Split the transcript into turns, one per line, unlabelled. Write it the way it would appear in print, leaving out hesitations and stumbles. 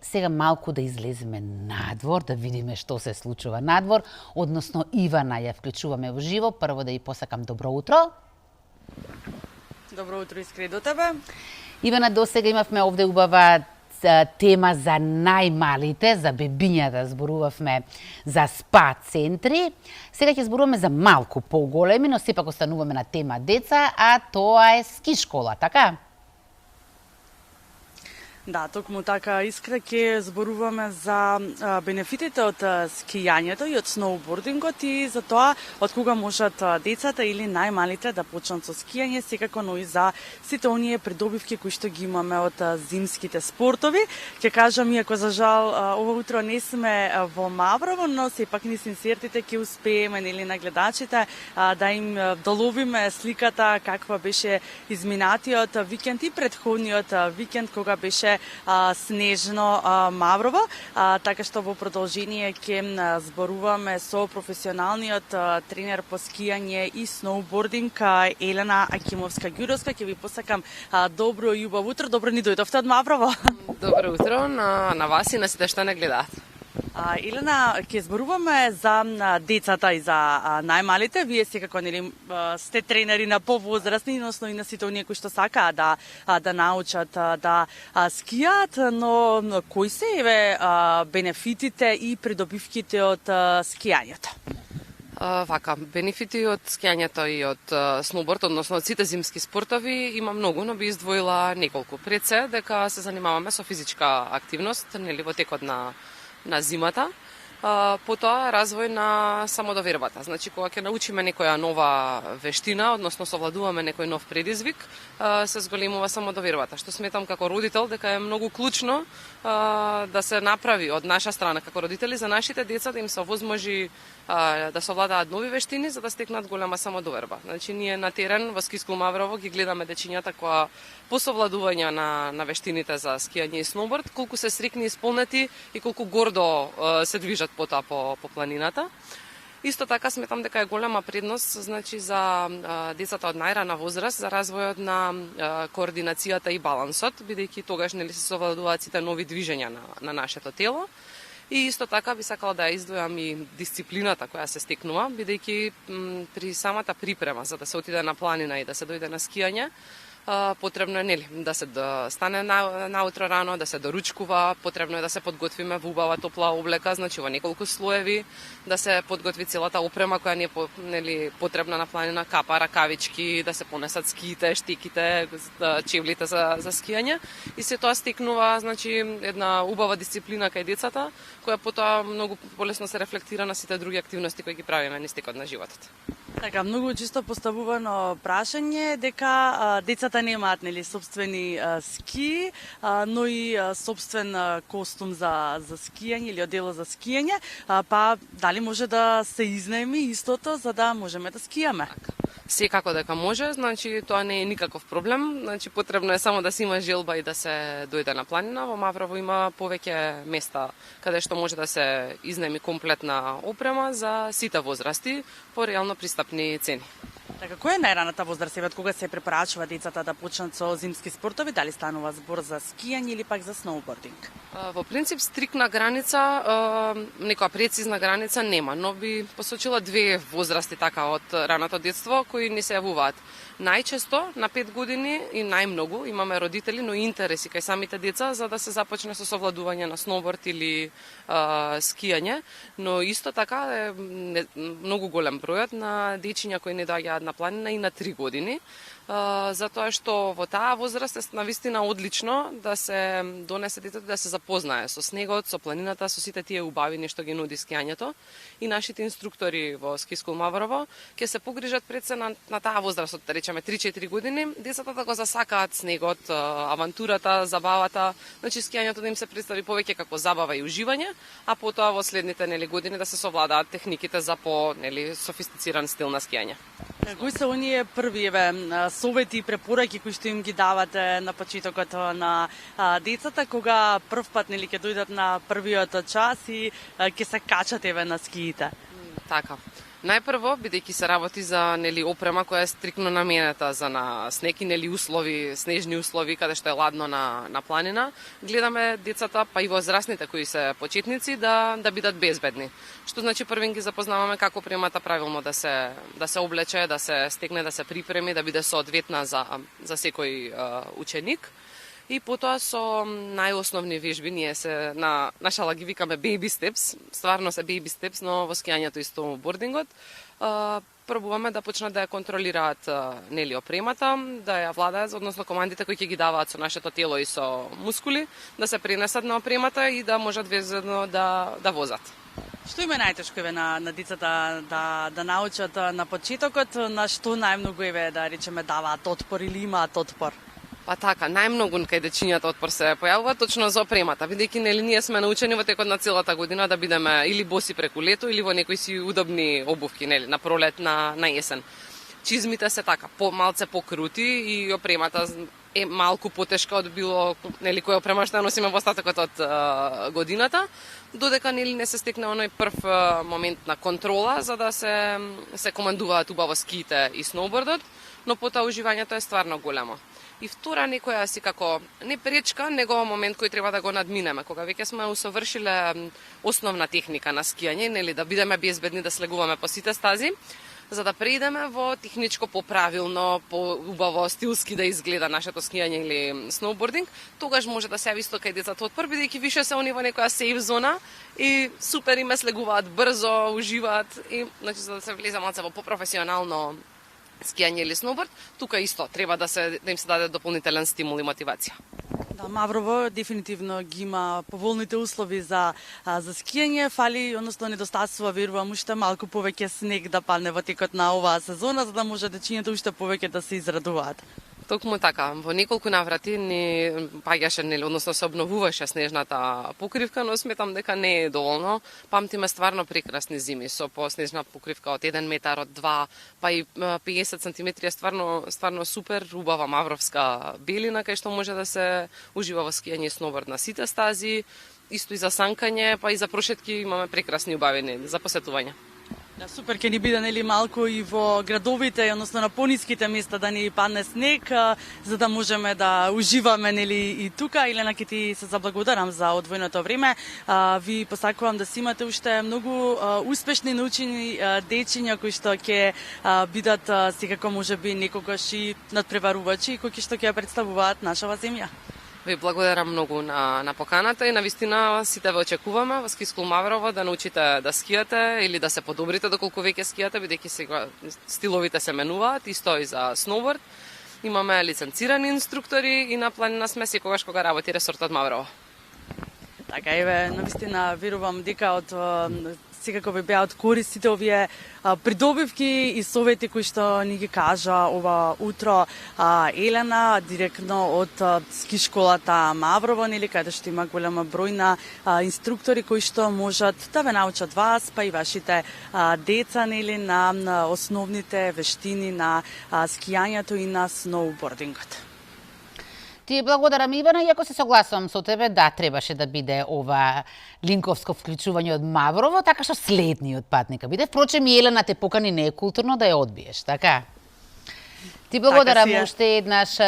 сега малку да излеземе надвор, да видиме што се случува надвор, односно Ивана ја вклучуваме во живо. Прво да ја посакам добро утро.
Добро утро, Искри, до тебе.
Ивана, досега имавме овде убава тема за најмалите, за бебињата, зборувавме за спа центри. Сега ќе зборуваме за малку поголеми, но сепак остануваме на тема деца, а тоа е ски школа, така?
Да, токму така, Искра, ќе зборуваме за бенефитите од скијањето и од сноубордингот и за тоа од кога можат децата или најмалите да почнат со скијање, секако но и за сите оние придобивки кои што ги имаме од зимските спортови. Ќе кажам, иако за жал ова утро не сме во Маврово, но сепак низ инсертите ќе успееме нели на гледачите да им доловиме сликата каква беше изминатиот викенд и претходниот викенд кога беше снежно Маврово, така што во продолжение ќе зборуваме со професионалниот тренер по скијање и сноубординг Елена Акимовска-Ѓуровска. Ќе ви посакам добро и убаво утро. Добро ни дојдовте од Маврово.
Добро утро на вас и на сите што не гледаат.
Елена, ќе зборуваме за децата и за најмалите. Вие секако нели сте тренери на повозрастни, односно и на сите оние кои што сакаат да научат да скијат, но кои се бенефитите и придобивките од скијањето?
Бенефити од скијањето и од сноуборд, односно од сите зимски спортови, има многу, но би издвоила неколку. Пред се, дека се занимаваме со физичка активност, нели во текот на зимата, потоа развој на самодовербата. Значи, кога ќе научиме некоја нова вештина, односно совладуваме некој нов предизвик, се зголемува самодовербата, што сметам како родител дека е многу клучно да се направи од наша страна како родители за нашите деца да им се овозможи да совладаат нови вештини за да стекнат голема самодоверба. Значи, ние на терен во Ски скул Маврово ги гледаме дечињата кои по совладување на вештините за скијање и сноуборд, колку се срекни исполнети и колку гордо се движат потоа по планината. Исто така сметам дека е голема предност, значи за децата од најрана возраст за развојот на координацијата и балансот, бидејќи тогаш нели се совладуваат сите нови движења на нашето тело. И исто така би сакала да издвојам и дисциплината која се стекнува, бидејќи при самата припрема за да се отиде на планина и да се дојде на скијање, потребно е нели да се стане наутро рано, да се доручкува, потребно е да се подготвиме во убава топла облека, значи во неколку слоеви, да се подготви целата опрема која ни е нели потребна на планина, капа, ракавички, да се понесат скиите, штиките, чевлите за скијање и се тоа стекнува значи една убава дисциплина кај децата, која потоа многу полесно се рефлектира на сите други активности кои ги правиме низ текот на животот.
Така, многу чисто поставувано прашање дека децата немаат нели собствени ски, но и собствен костум за скијање или одело за скијање, па дали може да се изнаеми истото за да можеме да скијаме?
Секако дека може, значи тоа не е никаков проблем, значи потребно е само да се има желба и да се дојде на планина. Во Маврово има повеќе места каде што може да се изнеми комплетна опрема за сите возрасти по реално пристапни цени.
Така, која е најраната возраст од кога се препорачува децата да почнат со зимски спортови, дали станува збор за скијање или пак за сноубординг?
Во принцип стрикна граница, некоја прецизна граница нема, но би посочила две возрасти така од раното детство кои ни се јавуваат. Најчесто на 5 години и најмногу имаме родители, но и интереси кај самите деца за да се започне со совладување на сноуборд или скијање, но исто така е многу голем бројот на дечиња кои не доаѓаат на планина и на 3 години. Затоа што во таа возраст е навистина одлично да се донесе детето да се запознае со снегот, со планината, со сите тие убавини што ги нуди скијањето. И нашите инструктори во Ски скул Маврово ќе се погрижат пред се на таа возраст од да речеме 3-4 години, децата да го засакаат снегот, авантурата, забавата, значи скијањето да им се представи повеќе како забава и уживање, а потоа во следните нели години да се совладаат техниките за по нели софистициран стил на скијање.
Кои се оние први совети и препораки кои што им ги давате на почетокот на децата кога првпат нели ќе дојдат на првиот час и ќе се качат на скиите?
Така. Најпрво, бидејќи се работи за опрема која е стрикно наменета за на снег и услови, снежни услови каде што е ладно на планина, гледаме децата, па и возрастните кои се почетници да бидат безбедни. Што значи првен ги запознаваме како опремата правилно да се облече, да се стегне, да се припреми, да биде соодветна за секој ученик. И потоа со најосновни вежби, ние се на шала ги викаме baby steps, стварно се baby steps, но во скијањето и сноубордингот, пробуваме да почнат да ја контролираат опремата, да ја владаат, односно командите кои ќе ги даваат со нашето тело и со мускули, да се пренесат на опремата и да можат безбедно да возат.
Што им е најтешко на децата да научат на почетокот, на што најмногу да речеме даваат отпор или имаат отпор?
Па така, најмногу кај дечињата отпор се појавува точно за опремата, бидејќи ние сме научени во текот на целата година да бидеме или боси преку лето или во некои си удобни обувки, на пролет, на есен. Чизмите се така, малце покрути и опремата е малку потешка од било која опрема што носиме во остатокот од годината, додека не се стекне оној прв момент на контрола за да се командуваат убаво скиите и сноубордот, но потоа уживањето е стварно големо. И втора некоја си како не пречка, него момент кој треба да го надминеме, кога веќе сме усовршиле основна техника на скијање, да бидеме безбедни, да слегуваме по сите стази, за да преидеме во техничко поправилно, поубаво стилски да изгледа нашето скијање или сноубординг, тогаш може да се јави исто кај децата отпор, бидејќи више се они во некоја сейф зона и супер име слегуваат брзо, уживаат и значи за да се влезе малце во попрофесионално скијање или сноуборд, тука исто треба да им се даде дополнителен стимул и мотивација.
Да, Маврово дефинитивно ги има поволните услови за скијање, фали, односно недостасува, верувам, уште малку повеќе снег да падне во текот на оваа сезона, за да може дечињата уште повеќе да се израдуваат.
Токму така, во неколку наврати ни паѓаше, односно се обновуваше снежната покривка, но сметам дека не е доволно. Памтиме стварно прекрасни зими со по снежна покривка од 1 метар, од 2, па и 50 сантиметри е стварно супер, убава мавровска белина кај што може да се ужива во скијање и сноуборд на сите стази, исто и за санкање, па и за прошетки имаме прекрасни убавени за посетување.
Да, супер, ќе ни биде малку и во градовите, односно на пониските места да ни падне снег, за да можеме да уживаме и тука. Елена, ќе ти се заблагодарам за одвоеното време. Ви посакувам да си имате уште многу успешни научени дечиња кои што ќе бидат секако можеби некогаш и надпреварувачи кои што ќе представуваат нашава земја.
Ви благодарам многу на поканата и навистина сите ве очекуваме во Ски скул Маврово да научите да скијате или да се подобрите доколку веќе скијате, бидејќи сега стиловите се менуваат, исто и за сноуборд. Имаме лиценцирани инструктори и на планина сме секогаш кога работи ресортот Маврово.
Така еве, навистина верувам дека од секако ви беа од корист сите овие придобивки и совети кои што ни ги кажа ова утро Елена, директно од ски школата Маврово, каде што има голема број на инструктори кои што можат да ве научат вас, па и вашите деца, на основните вештини на скијањето и на сноубордингот.
Ти благодарам, Ивана, иако се согласувам со тебе, да, требаше да биде ова линковско вклучување од Маврово, така што следниот пат нека биде. Впрочем, и Елена те покани, не е културно да ја одбиеш, така? Ти благодарам уште еднаш.